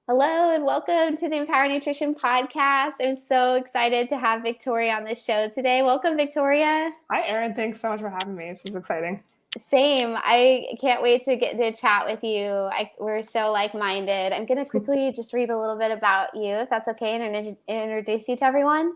Hello and welcome to the Empower Nutrition Podcast. I'm so excited to have Victoria on the show today. Welcome, Victoria. Hi, Erin. Thanks so much for having me. This is exciting. Same. I can't wait to get to chat with you. We're so like-minded. I'm going to quickly just read a little bit about you, if that's okay, and introduce you to everyone.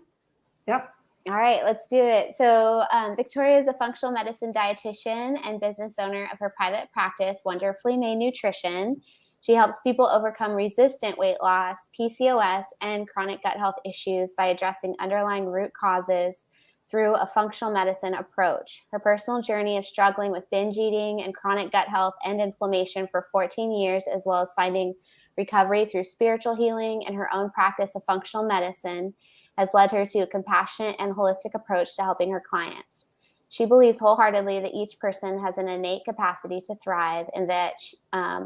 Yep. All right, let's do it. So Victoria is a functional medicine dietitian and business owner of her private practice, Wonderfully Made Nutrition. She helps people overcome resistant weight loss, PCOS, and chronic gut health issues by addressing underlying root causes through a functional medicine approach. Her personal journey of struggling with binge eating and chronic gut health and inflammation for 14 years, as well as finding recovery through spiritual healing and her own practice of functional medicine, has led her to a compassionate and holistic approach to helping her clients. She believes wholeheartedly that each person has an innate capacity to thrive and that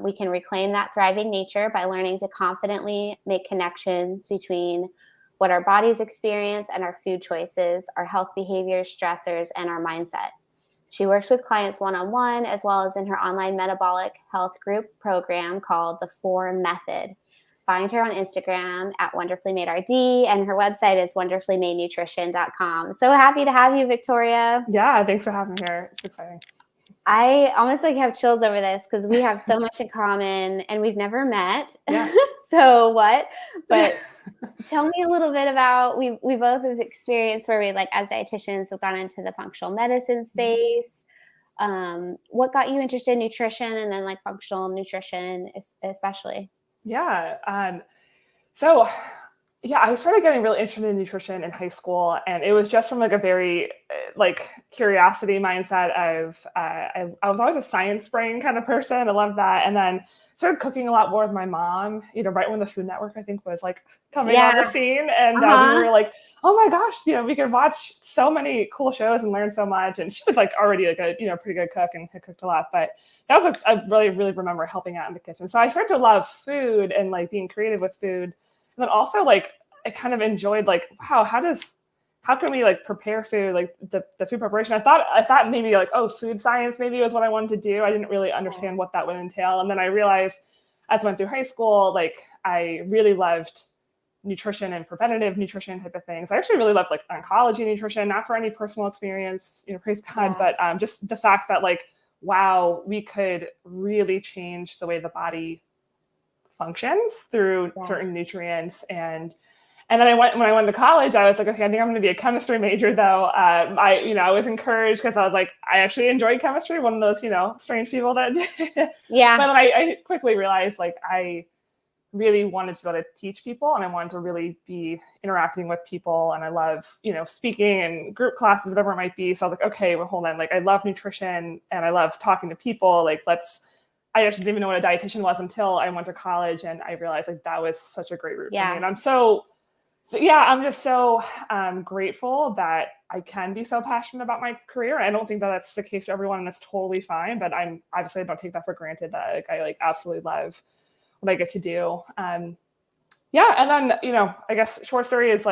we can reclaim that thriving nature by learning to confidently make connections between what our bodies experience and our food choices, our health behaviors, stressors, and our mindset. She works with clients one-on-one as well as in her online metabolic health group program called the 4 Method. Find her on Instagram at Wonderfully Made RD, and her website is wonderfullymadenutrition.com. So happy to have you, Victoria. Yeah, thanks for having me here. It's exciting. I almost have chills over this because we have so much in common and we've never met. Yeah. So what? But tell me a little bit about, we both have experience where we as dietitians have gone into the functional medicine space. What got you interested in nutrition and then functional nutrition especially? Yeah. I started getting really interested in nutrition in high school, and it was just from a very curiosity mindset of I was always a science brain kind of person. I loved that. And then started cooking a lot more with my mom, right when the Food Network, I think, was coming on the scene. And we were like, oh my gosh, we could watch so many cool shows and learn so much. And she was already a pretty good cook and had cooked a lot. But that was I really, really remember helping out in the kitchen. So I started to love food and being creative with food. And then also I kind of enjoyed wow, how can we prepare food, the food preparation. I thought maybe food science maybe was what I wanted to do. I didn't really understand what that would entail. And then I realized as I went through high school, I really loved nutrition and preventative nutrition type of things. I actually really loved oncology nutrition, not for any personal experience, praise God, but just the fact that wow, we could really change the way the body functions through certain nutrients. And then when I went to college, I was okay, I think I'm going to be a chemistry major though. I was encouraged because I was I actually enjoyed chemistry. One of those, strange people that did. Yeah. But then I quickly realized I really wanted to be able to teach people, and I wanted to really be interacting with people. And I love, speaking and group classes, whatever it might be. So I was okay, well, hold on. I love nutrition and I love talking to people. I actually didn't even know what a dietitian was until I went to college, and I realized that was such a great route for me. And I'm I'm just so grateful that I can be so passionate about my career. I don't think that that's the case for everyone, and that's totally fine. But I don't take that for granted that I absolutely love what I get to do. And then I guess short story is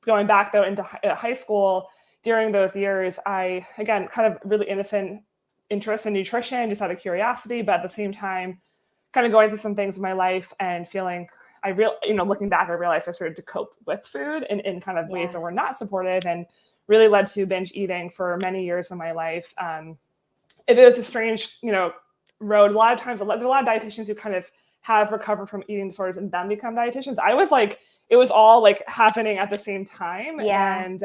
going back though into high school. During those years, I again kind of really innocent interest in nutrition, just out of curiosity, but at the same time, kind of going through some things in my life and feeling looking back, I realized I started to cope with food in kind of ways that were not supportive, and really led to binge eating for many years of my life. It was a strange, road. A lot of times, there's a lot of dietitians who kind of have recovered from eating disorders and then become dietitians. I was it was all happening at the same time. Yeah. And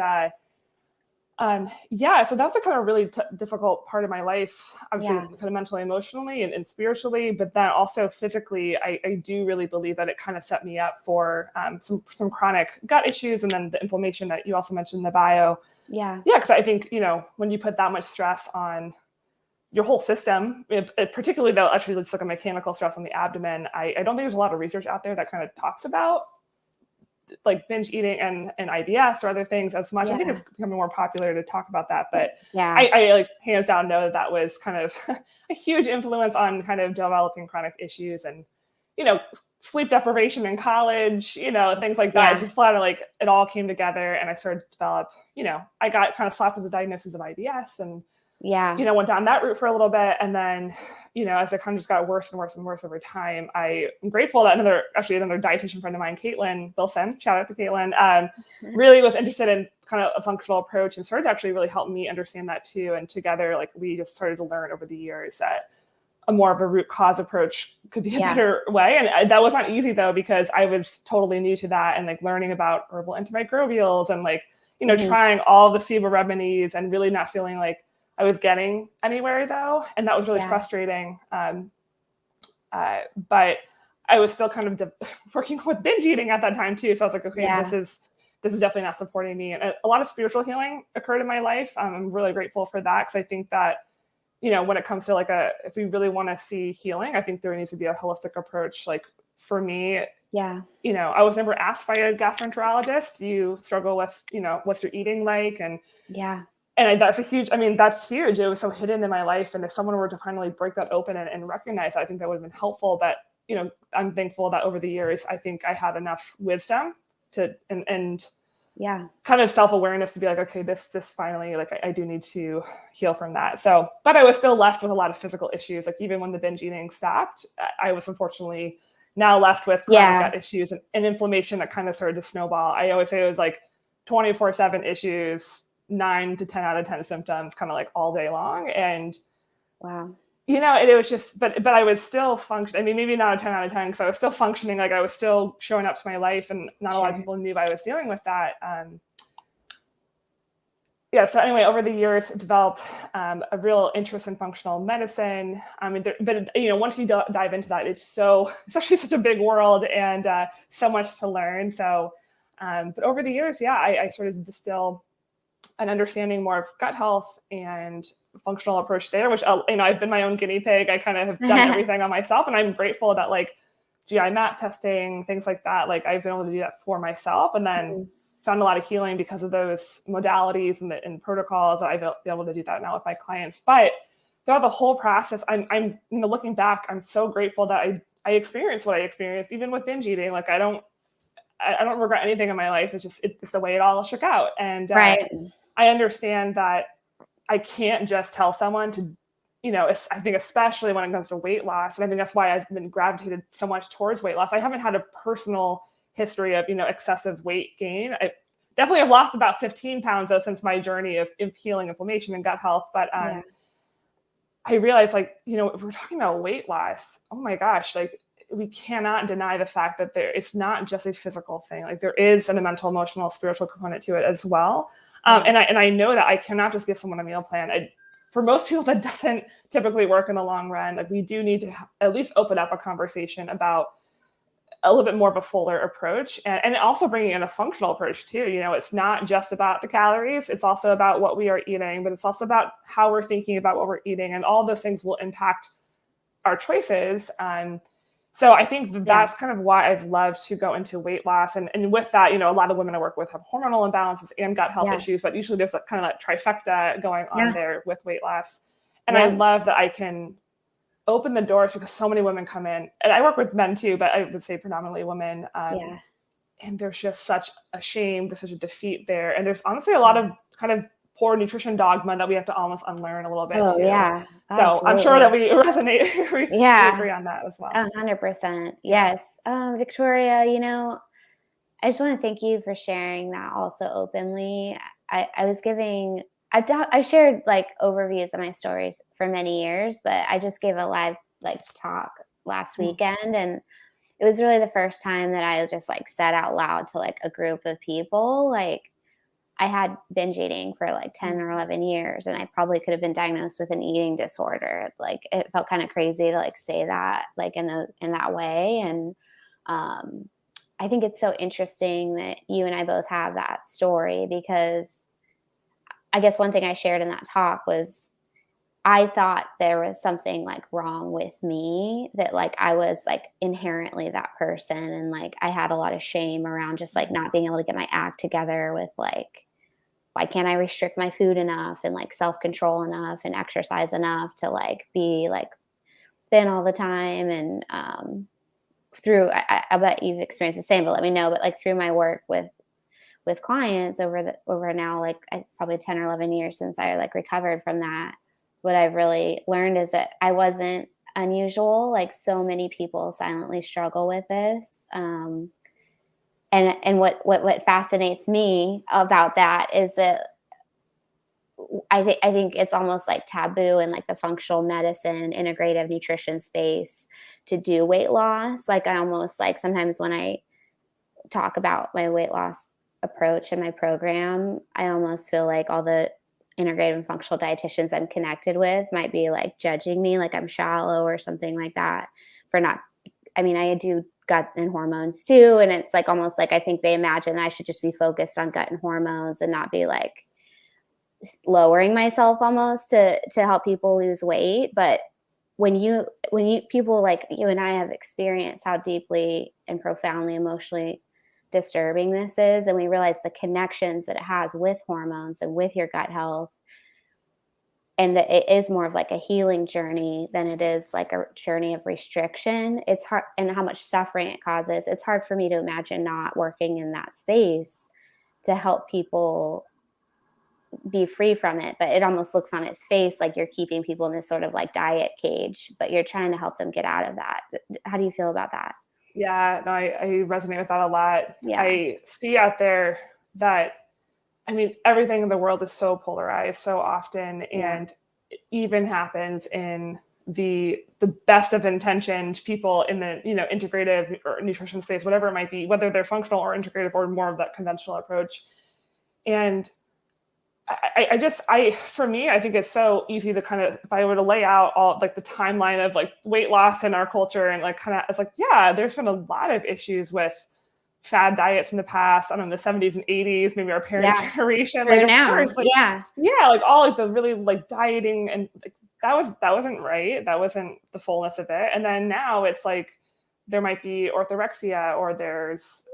so that was a kind of really difficult part of my life, obviously kind of mentally, emotionally, and spiritually, but then also physically. I do really believe that it kind of set me up for some chronic gut issues, and then the inflammation that you also mentioned in the bio. Yeah, because I think, when you put that much stress on your whole system, particularly though, actually just a mechanical stress on the abdomen, I don't think there's a lot of research out there that kind of talks about binge eating and IBS or other things as much. I think it's becoming more popular to talk about that, but I hands down know that was kind of a huge influence on kind of developing chronic issues and, sleep deprivation in college, things like that. It's just a lot of it all came together, and I started to develop, I got kind of slapped with the diagnosis of IBS, and Yeah. went down that route for a little bit. And then, as it kind of just got worse and worse and worse over time, I'm grateful that another dietitian friend of mine, Caitlin Wilson, shout out to Caitlin, really was interested in kind of a functional approach and started to actually really help me understand that too. And together, like, we just started to learn over the years that a more of a root cause approach could be a better way. And that was not easy though, because I was totally new to that and like learning about herbal antimicrobials and like, trying all the SIBO remedies and really not feeling like I was getting anywhere though. And that was really frustrating. But I was still kind of working with binge eating at that time too. So I was like, okay, this is definitely not supporting me. And a lot of spiritual healing occurred in my life. I'm really grateful for that, because I think that, when it comes to like if we really want to see healing, I think there needs to be a holistic approach. Like for me, I was never asked by a gastroenterologist, do you struggle with, what's your eating like? And that's huge. It was so hidden in my life. And if someone were to finally break that open and recognize that, I think that would have been helpful. But, I'm thankful that over the years, I think I had enough wisdom to, and kind of self-awareness to be like, okay, this finally, like, I do need to heal from that. So, but I was still left with a lot of physical issues. Like even when the binge eating stopped, I was unfortunately now left with chronic gut issues and inflammation that kind of started to snowball. I always say it was like 24/7 issues, 9 to 10 out of 10 symptoms, kind of like all day long. And it was just, but I was still functioning. I mean, maybe not a 10 out of 10, because I was still functioning. Like I was still showing up to my life, and not a lot of people knew I was dealing with that. So anyway, over the years, developed a real interest in functional medicine. Once you dive into that, it's actually such a big world and so much to learn. So, but over the years, I started to distill an understanding more of gut health and functional approach there, which, I've been my own guinea pig. I kind of have done everything on myself, and I'm grateful that like GI map testing, things like that, like I've been able to do that for myself, and then found a lot of healing because of those modalities and protocols. I've been able to do that now with my clients. But throughout the whole process, I'm looking back, I'm so grateful that I experienced what I experienced, even with binge eating. Like I don't regret anything in my life. It's just, it's the way it all shook out. And I understand that I can't just tell someone to, I think especially when it comes to weight loss, and I think that's why I've been gravitated so much towards weight loss. I haven't had a personal history of, excessive weight gain. I definitely have lost about 15 pounds though since my journey of healing inflammation and gut health. But I realized, like, if we're talking about weight loss, oh my gosh, like we cannot deny the fact that it's not just a physical thing. Like there is a mental, emotional, spiritual component to it as well. And I know that I cannot just give someone a meal plan. For most people, that doesn't typically work in the long run. Like we do need to at least open up a conversation about a little bit more of a fuller approach, and also bringing in a functional approach too. It's not just about the calories. It's also about what we are eating, but it's also about how we're thinking about what we're eating, and all those things will impact our choices. So I think that's kind of why I've loved to go into weight loss. And with that, a lot of women I work with have hormonal imbalances and gut health issues, but usually there's kind of that trifecta going on there with weight loss. And I love that I can open the doors, because so many women come in, and I work with men too, but I would say predominantly women. And there's just such a shame, there's such a defeat there. And there's honestly a lot of kind of poor nutrition dogma that we have to almost unlearn a little bit too. So I'm sure that we resonate. we agree on that as well. 100%. Yes. Victoria, I just want to thank you for sharing that also openly. I shared like overviews of my stories for many years, but I just gave a live like talk last weekend, and it was really the first time that I just like said out loud to like a group of people, like I had binge eating for like 10 or 11 years, and I probably could have been diagnosed with an eating disorder. Like it felt kind of crazy to like say that like in that way. And I think it's so interesting that you and I both have that story, because I guess one thing I shared in that talk was I thought there was something like wrong with me, that like I was like inherently that person. And like I had a lot of shame around just like not being able to get my act together with like, why can't I restrict my food enough and like self-control enough and exercise enough to like be like thin all the time. And I bet you've experienced the same, but let me know. But like through my work with clients over now, like probably 10 or 11 years since I like recovered from that, what I've really learned is that I wasn't unusual. Like so many people silently struggle with this. And what fascinates me about that is that I think it's almost like taboo in like the functional medicine, integrative nutrition space to do weight loss. Like I almost like sometimes when I talk about my weight loss approach and my program, I almost feel like all the integrative and functional dietitians I'm connected with might be like judging me like I'm shallow or something like that for not. I mean, I do gut and hormones too, and it's like almost like I think they imagine I should just be focused on gut and hormones and not be like lowering myself almost to help people lose weight. But when you people like you and I have experienced how deeply and profoundly emotionally disturbing this is, and we realize the connections that it has with hormones and with your gut health, and that it is more of like a healing journey than it is like a journey of restriction. It's hard, and how much suffering it causes. It's hard for me to imagine not working in that space to help people be free from it. But it almost looks on its face like you're keeping people in this sort of like diet cage, but you're trying to help them get out of that. How do you feel about that? Yeah, no, I resonate with that a lot. Yeah. I see out there that, I mean, everything in the world is so polarized so often, and it even happens in the best of intentioned people in the, you know, integrative or nutrition space, whatever it might be, whether they're functional or integrative or more of that conventional approach. And for me, I think it's so easy to kind of, if I were to lay out all like the timeline of like weight loss in our culture and like kind of, it's like, yeah, there's been a lot of issues with fad diets in the past. I don't know, the 70s and 80s, maybe our parents' generation. True Like, of now. course, like, yeah, like all like the really like dieting and like that wasn't right. That wasn't the fullness of it. And then now it's like there might be orthorexia or there's,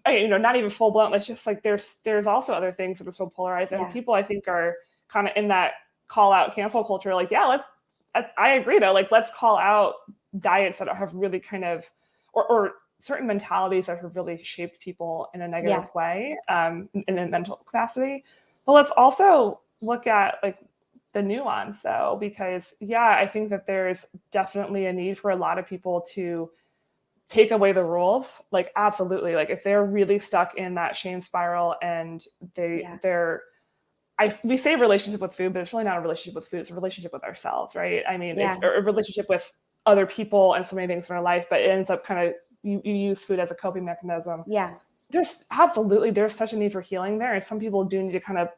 you know, not even full blown. It's just like there's also other things that are so polarized, and people I think are kind of in that call out cancel culture. Like, yeah, I agree though. Like, let's call out diets that have really kind of or certain mentalities that have really shaped people in a negative way, in a mental capacity. But let's also look at like the nuance though, because I think that there's definitely a need for a lot of people to take away the rules. Like, absolutely. Like if they're really stuck in that shame spiral and we say relationship with food, but it's really not a relationship with food. It's a relationship with ourselves, right? I mean, it's a relationship with other people and so many things in our life, but it ends up kind of, you use food as a coping mechanism. There's such a need for healing there. And some people do need to kind of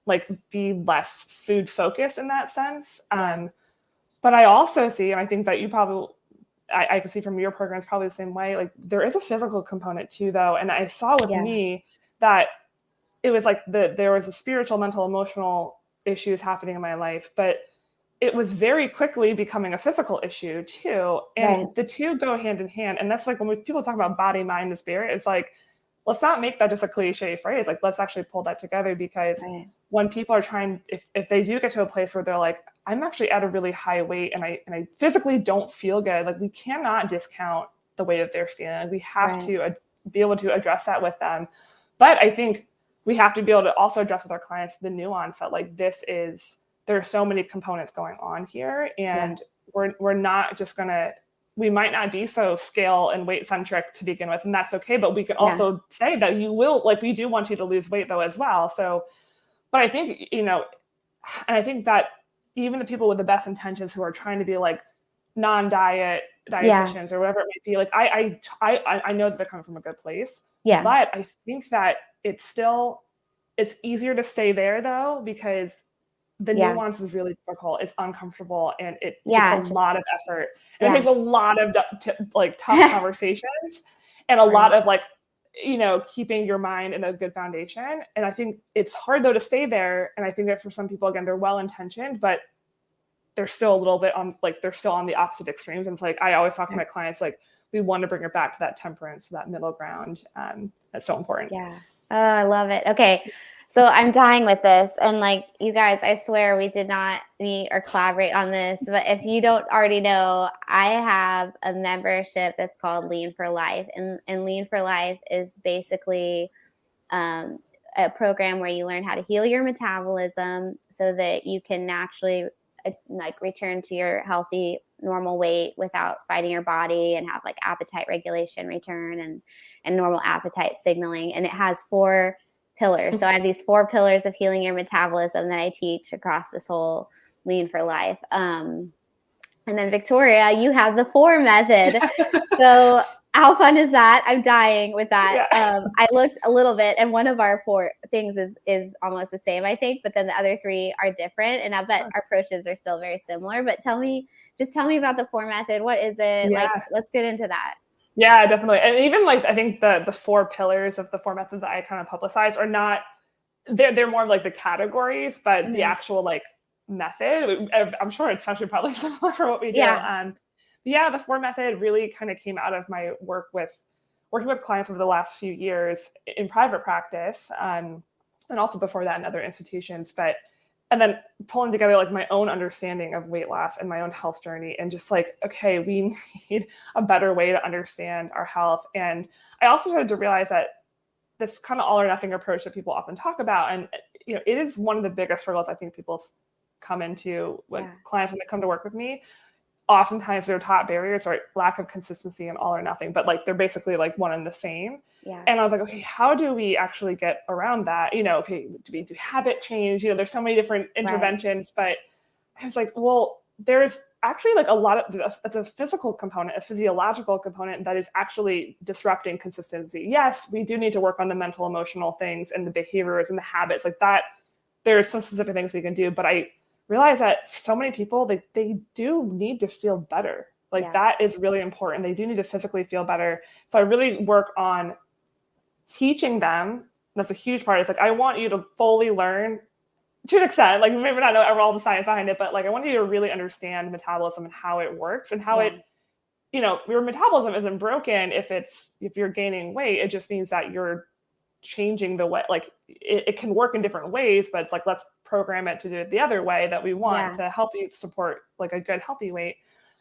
like be less food focused in that sense. But I also see, and I think that you probably, I can see from your programs probably the same way, like there is a physical component too though. And I saw with me that it was like there was a spiritual, mental, emotional issues happening in my life, but it was very quickly becoming a physical issue too. And the two go hand in hand. And that's like when people talk about body, mind, and spirit, it's like, let's not make that just a cliche phrase. Like, let's actually pull that together, because when people are trying, if they do get to a place where they're like, I'm actually at a really high weight and I physically don't feel good, like we cannot discount the way that they're feeling. We have to be able to address that with them. But I think we have to be able to also address with our clients the nuance that like there are so many components going on here, and we're not just gonna, we might not be so scale and weight centric to begin with, and that's okay. But we can also say that you will, like, we do want you to lose weight though as well. So, but I think, you know, and I think that even the people with the best intentions who are trying to be like non-diet dietitians or whatever it might be, like I know that they're coming from a good place. But I think that it's easier to stay there though, because the nuance is really difficult. It's uncomfortable, and it takes a lot of effort, and it takes a lot of like tough conversations, and a lot of like, you know, keeping your mind in a good foundation. And I think it's hard though to stay there. And I think that for some people, again, they're well intentioned, but they're still a little bit on, like, they're still on the opposite extremes. And it's like, I always talk to my clients, like, we want to bring it back to that temperance, that middle ground. That's so important. Oh, I love it. Okay. So I'm dying with this. And like, you guys, I swear we did not meet or collaborate on this. But if you don't already know, I have a membership that's called Lean for Life. And Lean for Life is basically a program where you learn how to heal your metabolism so that you can naturally like return to your healthy normal weight without fighting your body, and have like appetite regulation return, and normal appetite signaling. And it has 4 pillars. So I have these 4 pillars of healing your metabolism that I teach across this whole Lean for Life. And then Victoria, you have the 4 method. So how fun is that? I'm dying with that. Yeah. I looked a little bit, and one of our 4 things is almost the same, I think, but then the other 3 are different. And I bet our approaches are still very similar. But tell me about the 4 method. What is it? Yeah. Like, let's get into that. Yeah, definitely. And even like, I think the 4 pillars of the 4 methods that I kind of publicize are not, they're more of like the categories, but the actual like method, I'm sure it's actually probably similar for what we do. Yeah. The 4 method really kind of came out of my working with clients over the last few years in private practice, and also before that in other institutions. And then pulling together like my own understanding of weight loss and my own health journey, and just like, okay, we need a better way to understand our health. And I also started to realize that this kind of all or nothing approach that people often talk about, and it is one of the biggest struggles I think people come into when clients, when they come to work with me. Oftentimes their top barriers are lack of consistency and all or nothing, but like they're basically like one and the same. And I was like, okay, how do we actually get around that? Okay, do we do habit change? There's so many different interventions, but I was like, well, there's actually like it's a physical component, a physiological component that is actually disrupting consistency. Yes, we do need to work on the mental, emotional things and the behaviors and the habits like that. There's some specific things we can do, but I realize that so many people, they do need to feel better. Like that is really important. They do need to physically feel better. So I really work on teaching them. That's a huge part. It's like, I want you to fully learn to an extent, like maybe not know all the science behind it, but like I want you to really understand metabolism and how it works, and how it, your metabolism isn't broken if you're gaining weight. It just means that you're changing the way, like it can work in different ways, but it's like, let's program it to do it the other way that we want to help you support like a good healthy weight.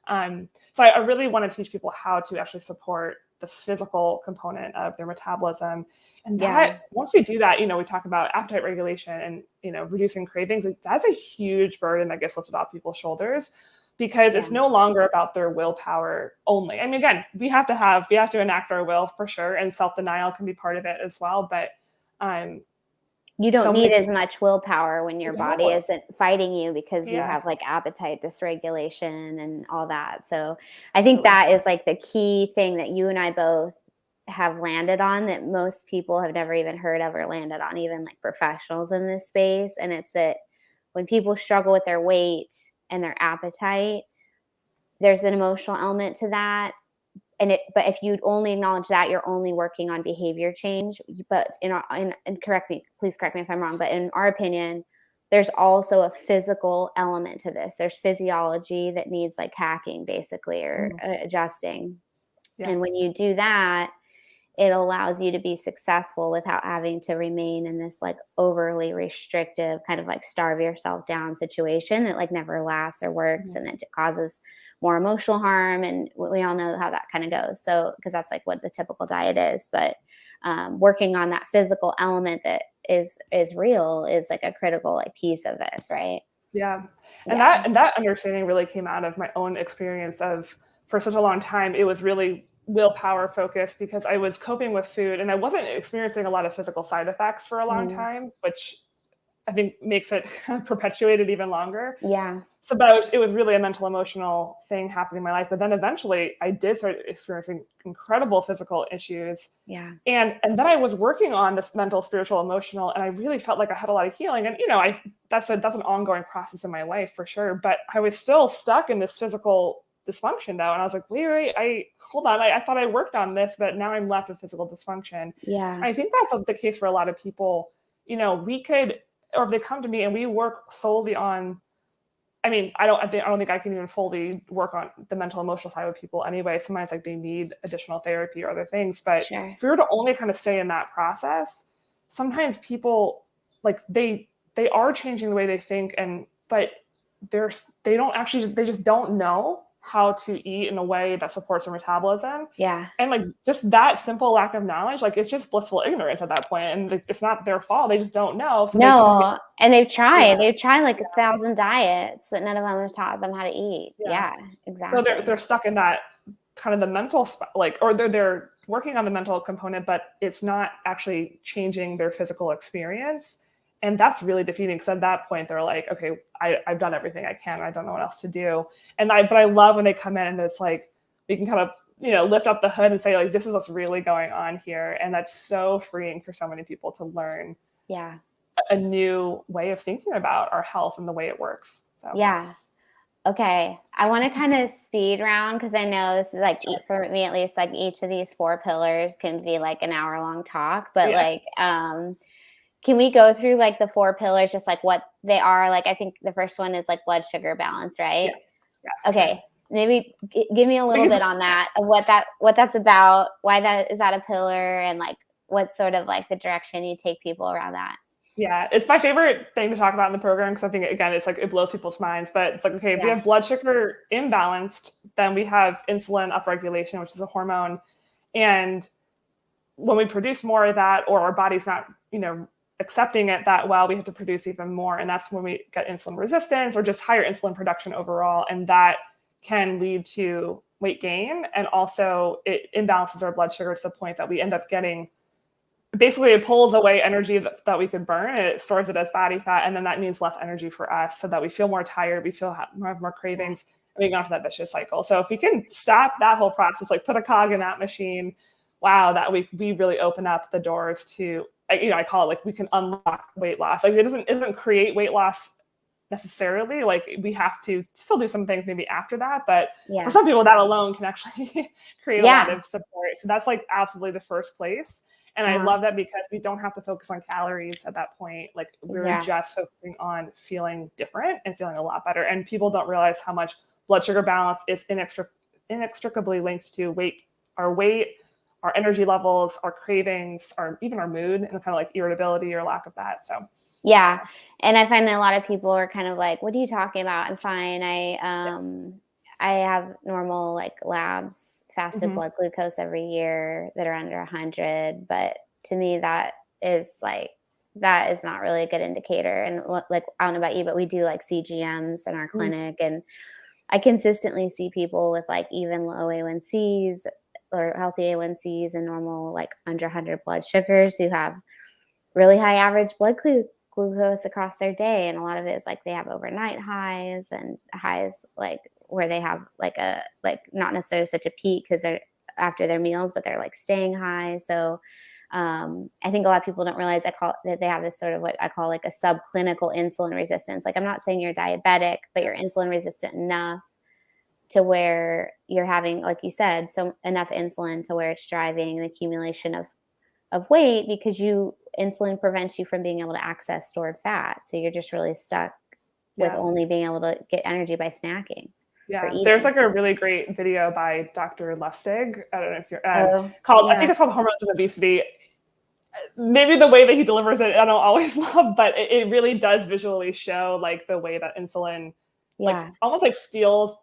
So I really want to teach people how to actually support the physical component of their metabolism. And that once we do that, we talk about appetite regulation and reducing cravings. Like, that's a huge burden that gets lifted off people's shoulders, because it's no longer about their willpower only. I mean, again, we have to enact our will for sure, and self-denial can be part of it as well. But you don't need as much willpower when your body isn't fighting you, because you have like appetite dysregulation and all that. So I think that is like the key thing that you and I both have landed on, that most people have never even heard of or landed on, even like professionals in this space. And it's that when people struggle with their weight and their appetite, there's an emotional element to that. But if you only acknowledge that, you're only working on behavior change. But and please correct me if I'm wrong, but in our opinion, there's also a physical element to this. There's physiology that needs like hacking basically, or adjusting. And when you do that, it allows you to be successful without having to remain in this like overly restrictive kind of like starve yourself down situation that like never lasts or works, and it causes more emotional harm. And we all know how that kind of goes. So, because that's like what the typical diet is, but working on that physical element that is real is like a critical like piece of this, right? Yeah. And that understanding really came out of my own experience of, for such a long time, it was really willpower focused, because I was coping with food and I wasn't experiencing a lot of physical side effects for a long time, which I think makes it perpetuated even longer. So, but it was really a mental, emotional thing happening in my life. But then eventually I did start experiencing incredible physical issues. And then I was working on this mental, spiritual, emotional, and I really felt like I had a lot of healing. And, that's an ongoing process in my life for sure. But I was still stuck in this physical dysfunction though. And I was like, wait, hold on. I thought I worked on this, but now I'm left with physical dysfunction. I think that's the case for a lot of people. We could, or if they come to me and we work solely on, I don't think I can even fully work on the mental, emotional side with people anyway. Sometimes like they need additional therapy or other things. But if we were to only kind of stay in that process, sometimes people like they are changing the way they think, but they just don't know how to eat in a way that supports their metabolism. Yeah. And like just that simple lack of knowledge, like it's just blissful ignorance at that point. And it's not their fault. They just don't know. So no. And they've yeah. tried like 1,000 diets, but none of them have taught them how to eat. Yeah, exactly. So they're stuck in that kind of the mental like, or they're working on the mental component, but it's not actually changing their physical experience. And that's really defeating, because at that point they're like, okay, I've done everything I can. I don't know what else to do. But I love when they come in and it's like, we can kind of, lift up the hood and say like, this is what's really going on here. And that's so freeing for so many people to learn a new way of thinking about our health and the way it works. So yeah. Okay. I want to kind of speed round, because I know this is like, for me at least, like each of these 4 pillars can be like an hour-long talk, but like, can we go through like the 4 pillars, just like what they are? Like, I think the first one is like blood sugar balance, right? Yeah, okay. Sure. Maybe give me a little bit on that, of what that's about, why is that a pillar, and like what sort of like the direction you take people around that. Yeah, it's my favorite thing to talk about in the program, because I think, again, it's like it blows people's minds. But it's like, okay, if we have blood sugar imbalanced, then we have insulin upregulation, which is a hormone. And when we produce more of that, or our body's not, accepting it that well, we have to produce even more. And that's when we get insulin resistance, or just higher insulin production overall. And that can lead to weight gain. And also it imbalances our blood sugar to the point that we end up getting, basically it pulls away energy that we could burn, and it stores it as body fat. And then that means less energy for us, so that we feel more tired, we have more cravings, and we go into that vicious cycle. So if we can stop that whole process, like put a cog in that machine, wow, that we really open up the doors to, I call it like, we can unlock weight loss. Like it isn't create weight loss necessarily. Like we have to still do some things maybe after that, but for some people that alone can actually create a lot of support. So that's like absolutely the first place. And I love that, because we don't have to focus on calories at that point. Like we're just focusing on feeling different and feeling a lot better. And people don't realize how much blood sugar balance is inextricably linked to our weight, our energy levels, our cravings, even our mood, and kind of like irritability or lack of that. So yeah. And I find that a lot of people are kind of like, what are you talking about? I'm fine. I have normal like labs, fasted blood glucose every year that are under 100. But to me, that is not really a good indicator. And like, I don't know about you, but we do like CGMs in our clinic, and I consistently see people with like even low A1Cs or healthy A1Cs and normal like under 100 blood sugars, who have really high average blood glucose across their day. And a lot of it is like they have overnight highs, and highs like where they have like not necessarily such a peak because they're after their meals, but they're like staying high. So I think a lot of people don't realize that they have this sort of what I call like a subclinical insulin resistance. Like, I'm not saying you're diabetic, but you're insulin resistant enough to where you're having, like you said, so enough insulin to where it's driving an accumulation of weight, because insulin prevents you from being able to access stored fat. So you're just really stuck with only being able to get energy by snacking. Yeah, there's like a really great video by Dr. Lustig. I don't know if you're called, I think it's called Hormones of Obesity. Maybe the way that he delivers it, I don't always love, but it really does visually show like the way that insulin like almost like steals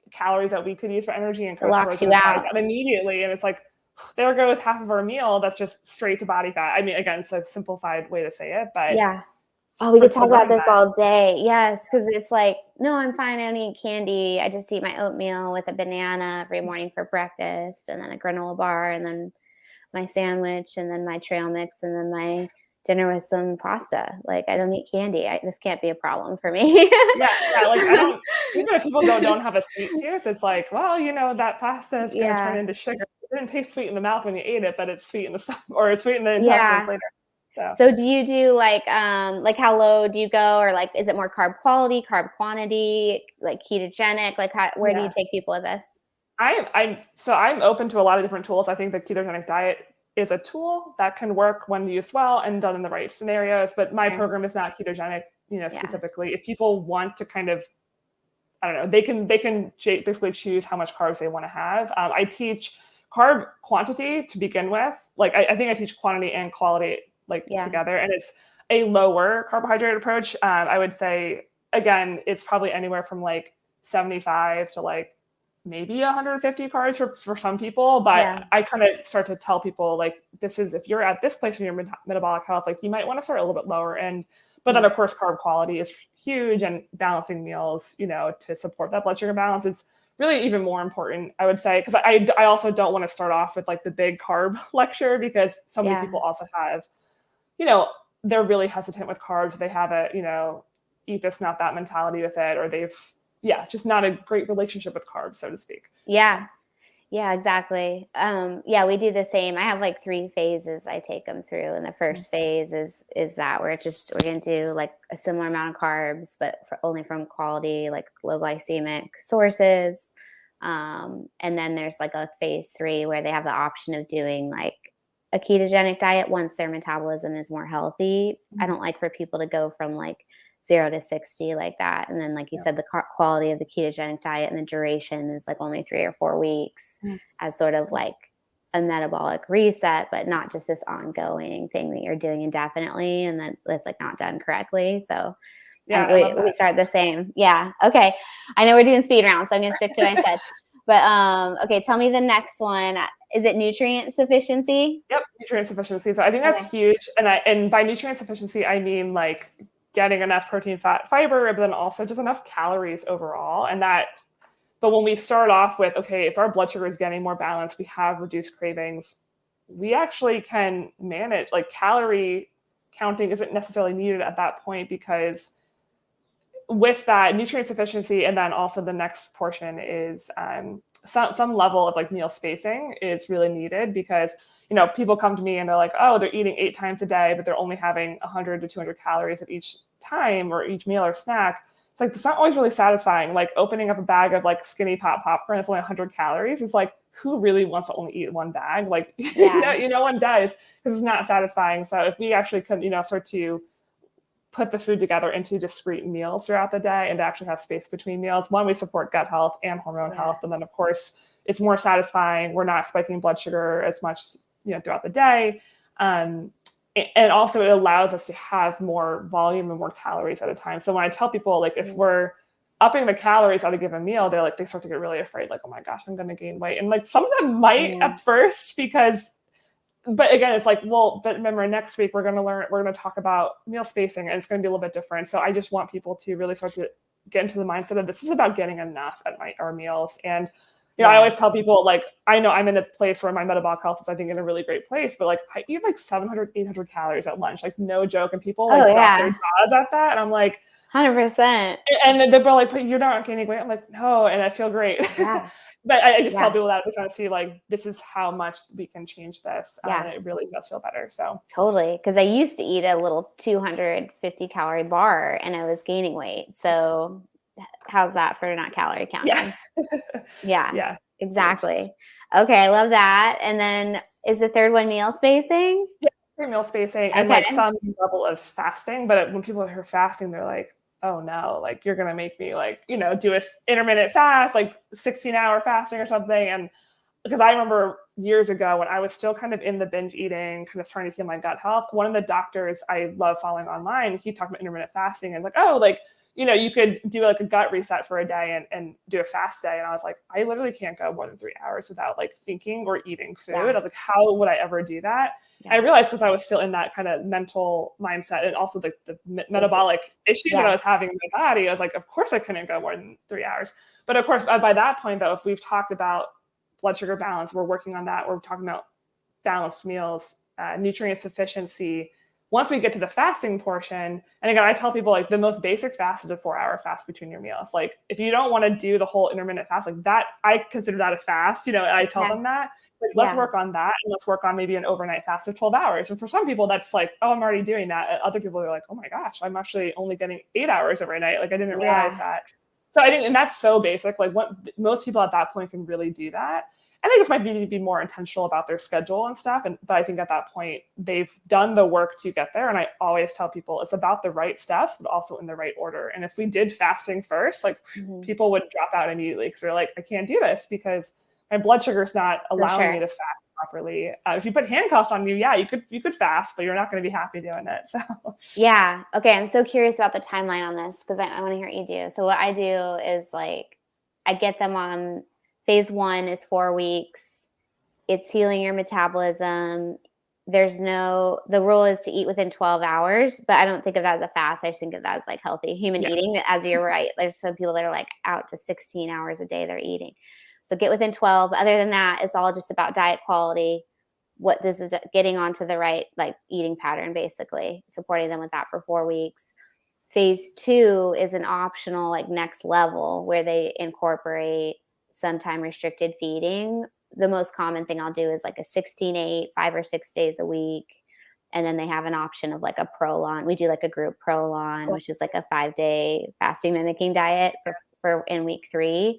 calories that we could use for energy and locks you out immediately. And it's like, there goes half of our meal that's just straight to body fat. I mean, again, it's a simplified way to say it, but we could talk about this all day. Yes, because it's like, no, I'm fine. I don't eat candy. I just eat my oatmeal with a banana every morning for breakfast, and then a granola bar, and then my sandwich, and then my trail mix, and then my dinner with some pasta. Like, I don't eat candy. This can't be a problem for me. Like I don't, even if people don't have a sweet tooth, it's like, well, that pasta is going to turn into sugar. It didn't taste sweet in the mouth when you ate it, but it's sweet in the stomach, or it's sweet in the intestines later. So do you do like how low do you go, or like, is it more carb quality, carb quantity, like ketogenic? Like where do you take people with this? I'm open to a lot of different tools. I think the ketogenic diet is a tool that can work when used well and done in the right scenarios. But my program is not ketogenic, specifically. If people want to kind of, I don't know, they can basically choose how much carbs they want to have. I teach carb quantity to begin with. Like I think I teach quantity and quality together, and it's a lower carbohydrate approach. I would say, again, it's probably anywhere from like 75 to like maybe 150 carbs for some people, but I kind of start to tell people like, this is, if you're at this place in your metabolic health, like you might want to start a little bit lower. But then of course, carb quality is huge, and balancing meals, you know, to support that blood sugar balance is really even more important, I would say, because I also don't want to start off with like the big carb lecture, because so many people also have, you know, they're really hesitant with carbs. They have a, you know, eat this, not that mentality with it, or they've, just not a great relationship with carbs, so to speak. Yeah. Yeah, exactly. We do the same. I have like 3 phases I take them through. And the first phase is that we're going to do like a similar amount of carbs, but only from quality, like low glycemic sources. And then there's like a phase 3 where they have the option of doing like a ketogenic diet once their metabolism is more healthy. I don't like for people to go from like 0 to 60 like that. And then, like you said, the quality of the ketogenic diet and the duration is like only 3 or 4 weeks as sort of like a metabolic reset, but not just this ongoing thing that you're doing indefinitely and then it's like not done correctly. So we start the same. Yeah. Okay. I know we're doing speed round, so I'm going to stick to what I said. But okay, tell me the next one. Is it nutrient sufficiency? Yep, nutrient sufficiency. So I think that's huge. And by nutrient sufficiency, I mean like getting enough protein, fat, fiber, but then also just enough calories overall. But when we start off with, okay, if our blood sugar is getting more balanced, we have reduced cravings, we actually can manage, like calorie counting isn't necessarily needed at that point, because with that nutrient sufficiency, and then also the next portion is some level of like meal spacing is really needed, because, you know, people come to me and they're like, oh, they're eating 8 times a day, but they're only having 100 to 200 calories at each time or each meal or snack. It's like, it's not always really satisfying. Like opening up a bag of like Skinny Pop popcorn, it's only 100 calories. It's like, who really wants to only eat one bag? Like, no one does, because it's not satisfying. So if we actually could, you know, start to put the food together into discrete meals throughout the day and actually have space between meals, one, we support gut health and hormone health. And then of course it's more satisfying. We're not spiking blood sugar as much, you know, throughout the day. And also it allows us to have more volume and more calories at a time. So when I tell people, like, if we're upping the calories at a given meal, they start to get really afraid, like, oh my gosh, I'm going to gain weight. And like some of them might at first, but again, it's like, well, but remember, next week we're going to talk about meal spacing, and it's going to be a little bit different. So I just want people to really start to get into the mindset of, this is about getting enough at our meals. And, you know, I always tell people, like, I know I'm in a place where my metabolic health is, I think, in a really great place, but like I eat like 700, 800 calories at lunch, like no joke. And people like drop their jaws at that. And I'm like, 100%. And they're like, but you're not gaining weight. I'm like, no. And I feel great. Yeah. But I just tell people that to kind of see, like, this is how much we can change this. And it really does feel better. So totally. Because I used to eat a little 250 calorie bar and I was gaining weight. So how's that for not calorie counting? Yeah, exactly. Okay. I love that. And then is the third one meal spacing? Yeah, meal spacing and like some level of fasting. But when people hear fasting, they're like, oh no, like you're going to make me like, you know, do a intermittent fast, like 16-hour fasting or something. And because I remember years ago when I was still kind of in the binge eating, kind of trying to heal my gut health, one of the doctors I love following online, he talked about intermittent fasting and like, oh, like, you know, you could do like a gut reset for a day and do a fast day. And I was like, I literally can't go more than 3 hours without like thinking or eating food. I was like, how would I ever do that? I realized, because I was still in that kind of mental mindset, and also the metabolic issues that I was having in my body, I was like, of course I couldn't go more than 3 hours. But of course, by that point, though, if we've talked about blood sugar balance, we're working on that. We're talking about balanced meals, nutrient sufficiency. Once we get to the fasting portion, and again, I tell people, like, the most basic fast is a 4-hour fast between your meals. Like, if you don't want to do the whole intermittent fast, like that, I consider that a fast, you know, and I tell them that. Like, let's work on that, and let's work on maybe an overnight fast of 12 hours. And for some people, that's like, oh, I'm already doing that. And other people are like, oh my gosh, I'm actually only getting 8 hours every night. Like, I didn't realize that. So I think, and that's so basic. Like, what most people at that point can really do that. And they just might need to be more intentional about their schedule and stuff. But I think at that point, they've done the work to get there. And I always tell people it's about the right steps, but also in the right order. And if we did fasting first, like people would drop out immediately, because they're like, I can't do this because my blood sugar is not allowing me to fast properly. If you put handcuffs on you, you could fast, but you're not going to be happy doing it. So okay, I'm so curious about the timeline on this, because I want to hear what you do. So what I do is, like, I get them on phase 1 is 4 weeks. It's healing your metabolism. The rule is to eat within 12 hours, but I don't think of that as a fast. I just think of that as like healthy human eating. As you're right, there's some people that are like out to 16 hours a day they're eating. So get within 12. Other than that, it's all just about diet quality. What this is getting onto the right like eating pattern, basically supporting them with that for 4 weeks. Phase 2 is an optional like next level where they incorporate some time restricted feeding. The most common thing I'll do is like a 16-8, 5 or 6 days a week. And then they have an option of like a prolon. We do like a group prolon, which is like a 5-day fasting mimicking diet for in week 3.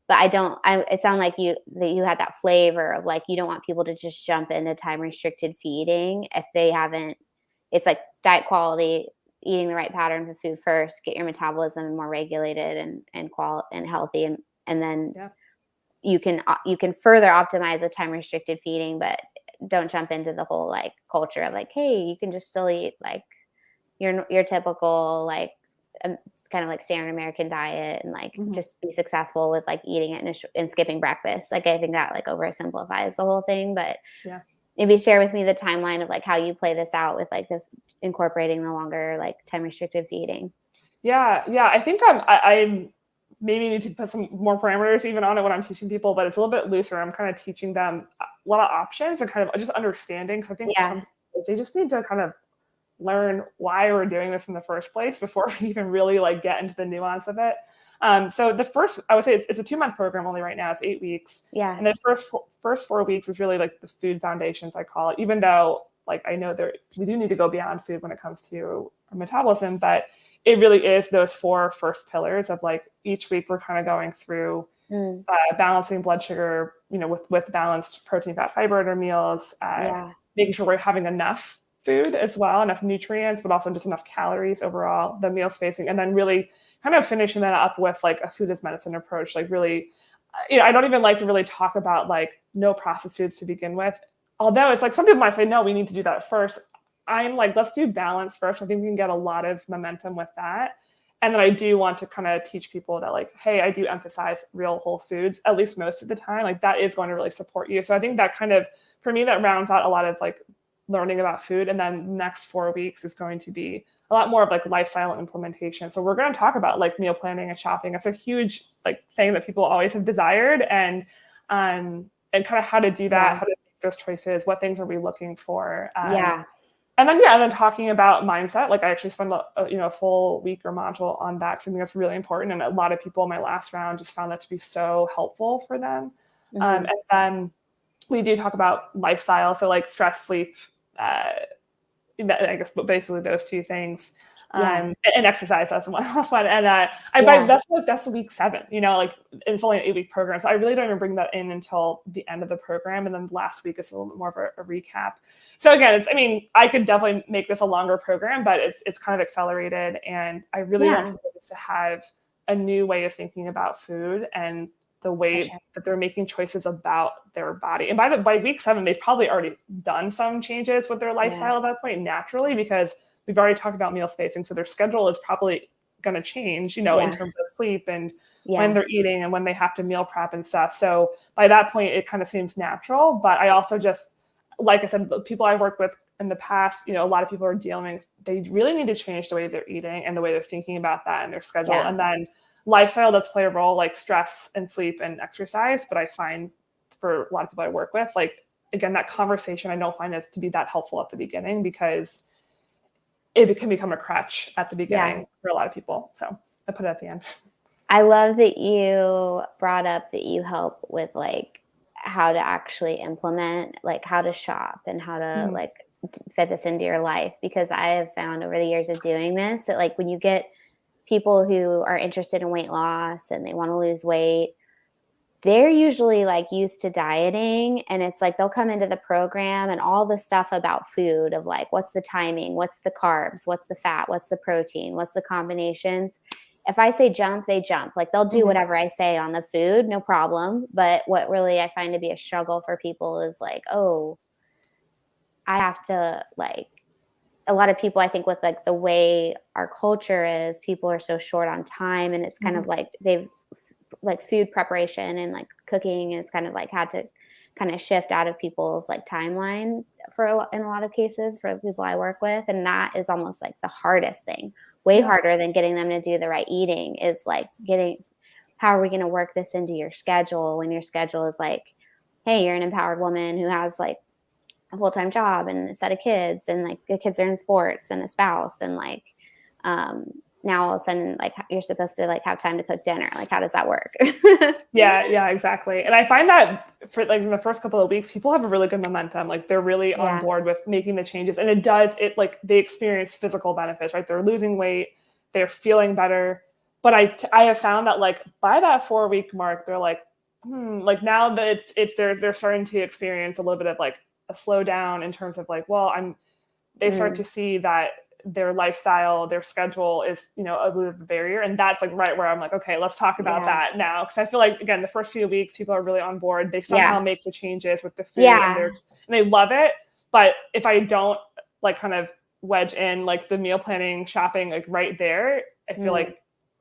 But it sounded like you had that flavor of like, you don't want people to just jump into time restricted feeding if they haven't, it's like diet quality, eating the right pattern of food first, get your metabolism more regulated and healthy. And then you can further optimize with time restricted feeding, but don't jump into the whole like culture of like, hey, you can just still eat like your typical like kind of like standard American diet and like just be successful with like eating it and skipping breakfast. Like I think that like oversimplifies the whole thing, but maybe share with me the timeline of like how you play this out with like the incorporating the longer like time restricted feeding. Yeah. I think I maybe need to put some more parameters even on it when I'm teaching people, but it's a little bit looser. I'm kind of teaching them a lot of options and kind of just understanding. So I think for some people, they just need to kind of learn why we're doing this in the first place before we even really like get into the nuance of it. So the first, I would say it's a 2-month program only right now. It's 8 weeks. Yeah. And the first 4 weeks is really like the food foundations, I call it, even though like I know we do need to go beyond food when it comes to our metabolism, but it really is those 4 first pillars of like each week we're kind of going through balancing blood sugar, with balanced protein, fat, fiber in our meals, making sure we're having enough food as well, enough nutrients, but also just enough calories overall, the meal spacing, and then really kind of finishing that up with like a food as medicine approach. Like really, I don't even like to really talk about like no processed foods to begin with. Although it's like some people might say, no, we need to do that first. I'm like, let's do balance first. I think we can get a lot of momentum with that. And then I do want to kind of teach people that like, hey, I do emphasize real whole foods, at least most of the time. Like that is going to really support you. So I think that kind of, for me, that rounds out a lot of like learning about food. And then the next 4 weeks is going to be a lot more of like lifestyle implementation. So we're going to talk about like meal planning and shopping. It's a huge like thing that people always have desired, and kind of how to do that, how to make those choices, what things are we looking for. And then talking about mindset. Like I actually spent a full week or module on that. Something that's really important. And a lot of people in my last round just found that to be so helpful for them. And then we do talk about lifestyle. So like stress, sleep, I guess, but basically those 2 things, and exercise. That's one last one. And that's week 7. Like it's only an 8-week program, so I really don't even bring that in until the end of the program. And then last week is a little bit more of a recap. So again, I could definitely make this a longer program, but it's kind of accelerated, and I really want people to have a new way of thinking about food and the way that they're making choices about their body. And by week 7, they've probably already done some changes with their lifestyle at that point naturally, because we've already talked about meal spacing. So their schedule is probably going to change, in terms of sleep and when they're eating and when they have to meal prep and stuff. So by that point, it kind of seems natural. But I also just, like I said, the people I've worked with in the past, a lot of people are they really need to change the way they're eating and the way they're thinking about that in their schedule. And then lifestyle does play a role, like stress and sleep and exercise. But I find for a lot of people I work with, like, again, that conversation, I don't find it to be that helpful at the beginning, because it can become a crutch at the beginning for a lot of people. So I put it at the end. I love that you brought up that you help with like how to actually implement, like how to shop and how to like fit this into your life, because I have found over the years of doing this that like when you get people who are interested in weight loss and they want to lose weight, they're usually like used to dieting, and it's like they'll come into the program and all the stuff about food of like, what's the timing, what's the carbs, what's the fat, what's the protein, what's the combinations. If I say jump, they jump. Like they'll do whatever I say on the food, no problem. But what really I find to be a struggle for people is like, oh, I have to like, a lot of people, I think with like the way our culture is, people are so short on time, and it's kind of like they've like food preparation and like cooking is kind of like had to kind of shift out of people's like timeline in a lot of cases for the people I work with. And that is almost like the hardest thing, way harder than getting them to do the right eating, is like how are we going to work this into your schedule when your schedule is like, hey, you're an empowered woman who has like a full-time job and a set of kids, and like the kids are in sports and a spouse, and like now all of a sudden like you're supposed to like have time to cook dinner. Like, how does that work? Yeah, exactly. And I find that for like in the first couple of weeks, people have a really good momentum. Like they're really on board with making the changes, and it like they experience physical benefits, right? They're losing weight, they're feeling better. But I have found that like by that 4-week mark, they're like, like now that they're starting to experience a little bit of like a slowdown in terms of like, well, they start to see that their lifestyle, their schedule is, a little bit of a barrier. And that's like right where I'm like, okay, let's talk about that now. Cause I feel like, again, the first few weeks, people are really on board. They somehow make the changes with the food and they love it. But if I don't like kind of wedge in like the meal planning, shopping, like right there, I feel like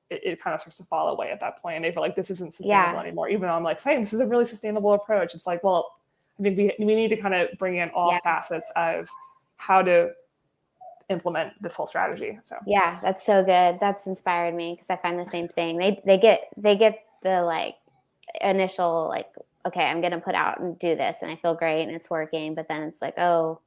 it kind of starts to fall away at that point. And they feel like this isn't sustainable anymore. Even though I'm like saying this is a really sustainable approach. It's like, well, I think we need to kind of bring in all facets of how to implement this whole strategy. So yeah, that's so good. That's inspired me, because I find the same thing. They get the like initial like, okay, I'm gonna put out and do this and I feel great and it's working, but then it's like, oh,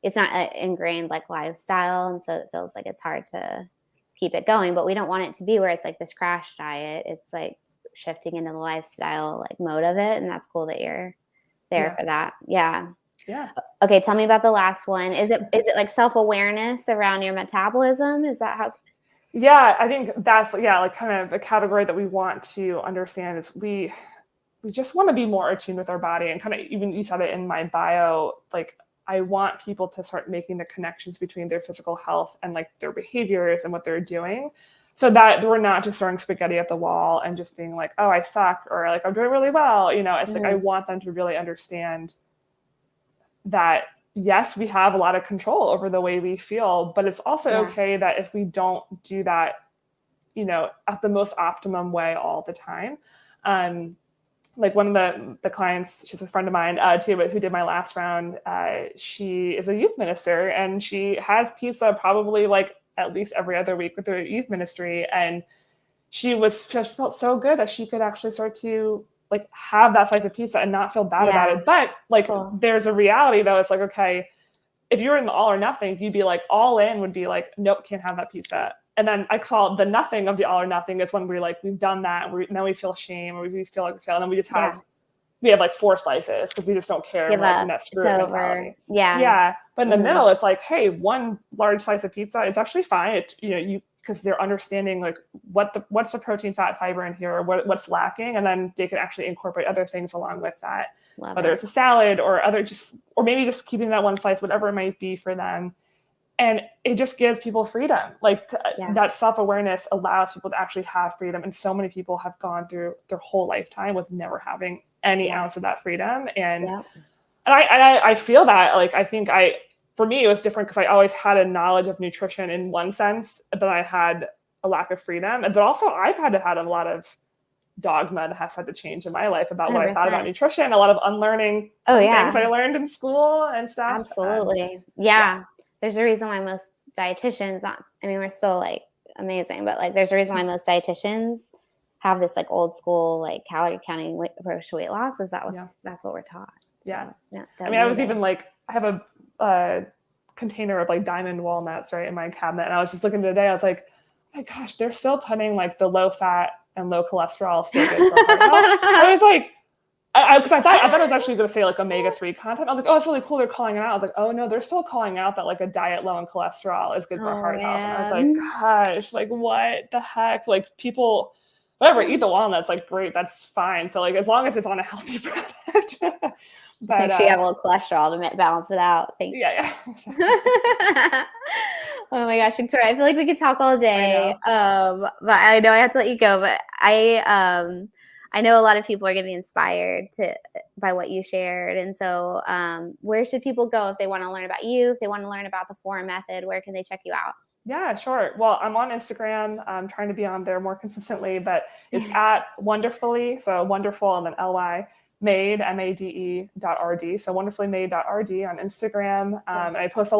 it's not an ingrained like lifestyle, and so it feels like it's hard to keep it going. But we don't want it to be where it's like this crash diet. It's like shifting into the lifestyle like mode of it, and that's cool that you're there for that. Yeah. Okay, tell me about the last one. Is it like self-awareness around your metabolism? Is that how? Yeah, I think that's like kind of a category that we want to understand is we just want to be more attuned with our body, and kind of, even you said it in my bio, like I want people to start making the connections between their physical health and like their behaviors and what they're doing, so that we're not just throwing spaghetti at the wall and just being like, oh, I suck, or like I'm doing really well. It's like I want them to really understand that yes, we have a lot of control over the way we feel, but it's also okay that if we don't do that, at the most optimum way all the time. Like one of the clients, she's a friend of mine too, but who did my last round, she is a youth minister, and she has pizza probably like at least every other week with her youth ministry. And she felt so good that she could actually start to like have that slice of pizza and not feel bad about it. But like, there's a reality though. It's like, okay, if you're in the all or nothing, you'd be like, all in would be like, nope, can't have that pizza. And then I call it the nothing of the all or nothing is when we're like, we've done that. Now we feel shame, or we feel like we failed. And then we just have, we have like 4 slices because we just don't care. We're like in that screw it mentality. Yeah. But in the middle, it's like, hey, 1 large slice of pizza is actually fine. Because they're understanding like what's the protein, fat, fiber in here, or what's lacking, and then they can actually incorporate other things along with that, whether it's a salad or or maybe just keeping that 1 slice, whatever it might be for them. And it just gives people freedom. Like that self-awareness allows people to actually have freedom. And so many people have gone through their whole lifetime with never having any ounce of that freedom. And I feel that, like, I think for me, it was different because I always had a knowledge of nutrition in one sense, but I had a lack of freedom. But also I've had a lot of dogma that has had to change in my life about 100%. What I thought about nutrition, a lot of unlearning things I learned in school and stuff. Absolutely. Yeah. There's a reason why most dietitians, we're still like amazing, but like there's a reason why most dietitians have this like old school, like calorie counting approach to weight loss. That's what we're taught. So, I was even like, I have a container of like diamond walnuts right in my cabinet, and I was just looking today, I was like, oh my gosh, they're still putting like the low fat and low cholesterol still good for heart health. I was like, because I thought it was actually going to say like omega-3 content. I was like, oh, it's really cool they're calling it out. I was like, oh no, they're still calling out that like a diet low in cholesterol is good for heart health. And I was like, gosh, like what the heck? Like people, whatever, eat the walnuts, like great, that's fine. So like as long as it's on a healthy product. Just make sure you have a little cholesterol to balance it out. Thanks. Yeah. Oh my gosh, Victoria, I feel like we could talk all day. But I know I have to let you go. But I know a lot of people are going to be inspired by what you shared. And so where should people go if they want to learn about you, if they want to learn about the 4 method? Where can they check you out? Yeah, sure. Well, I'm on Instagram. I'm trying to be on there more consistently, but it's at wonderfully, so wonderful and then LY made, MADE.RD. So wonderfullymade.RD on Instagram. And I've posted a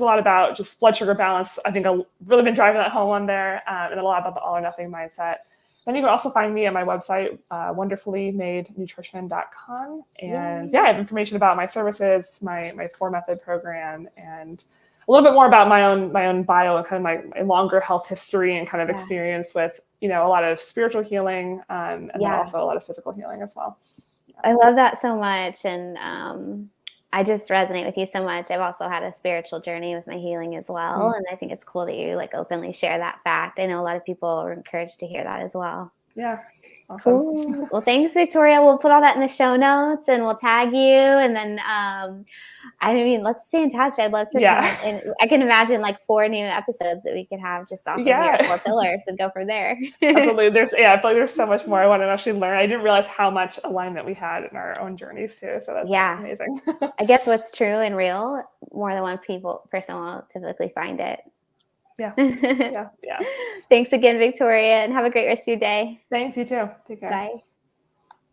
lot about just blood sugar balance. I think I've really been driving that home on there, and a lot about the all or nothing mindset. Then you can also find me at my website, wonderfullymadenutrition.com. And I have information about my services, my 4-method program, and a little bit more about my own bio and kind of my longer health history and kind of experience with, a lot of spiritual healing, and then also a lot of physical healing as well. I love that so much. And I just resonate with you so much. I've also had a spiritual journey with my healing as well. And I think it's cool that you like openly share that fact. I know a lot of people are encouraged to hear that as well. Yeah. Awesome. Cool. Well, thanks, Victoria. We'll put all that in the show notes and we'll tag you. And then, let's stay in touch. I'd love to. And I can imagine like 4 new episodes that we could have just off of your 4 pillars and go from there. Absolutely. I feel like there's so much more I want to actually learn. I didn't realize how much alignment we had in our own journeys too. So that's amazing. I guess what's true and real, more than one person will typically find it. Yeah. Thanks again, Victoria, and have a great rest of your day. Thanks, you too. Take care. Bye.